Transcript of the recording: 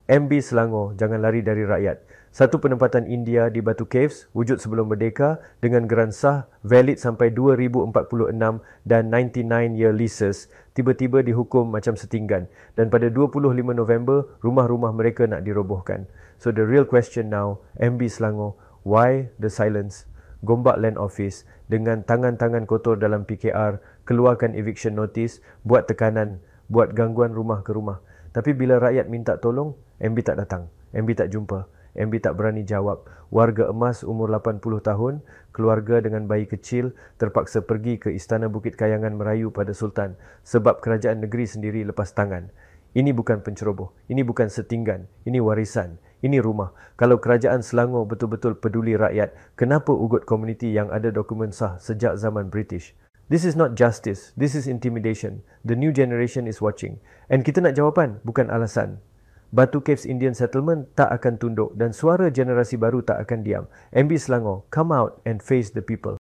MB Selangor, jangan lari dari rakyat. Satu penempatan India di Batu Caves, wujud sebelum merdeka, dengan geran sah, valid sampai 2046 dan 99-year leases, tiba-tiba dihukum macam setinggan. Dan pada 25 November, rumah-rumah mereka nak dirobohkan. So the real question now, MB Selangor, why the silence? Gombak Land Office dengan tangan-tangan kotor dalam PKR, keluarkan eviction notice, buat tekanan, buat gangguan rumah ke rumah. Tapi bila rakyat minta tolong, MB tak datang, MB tak jumpa, MB tak berani jawab. Warga emas umur 80 tahun, keluarga dengan bayi kecil terpaksa pergi ke Istana Bukit Kayangan merayu pada Sultan sebab kerajaan negeri sendiri lepas tangan. Ini bukan penceroboh, ini bukan setinggan, ini warisan, ini rumah. Kalau kerajaan Selangor betul-betul peduli rakyat, kenapa ugut komuniti yang ada dokumen sah sejak zaman British? This is not justice, this is intimidation. The new generation is watching. And kita nak jawapan, bukan alasan. Batu Caves Indian Settlement tak akan tunduk dan suara generasi baru tak akan diam. MB Selangor, come out and face the people.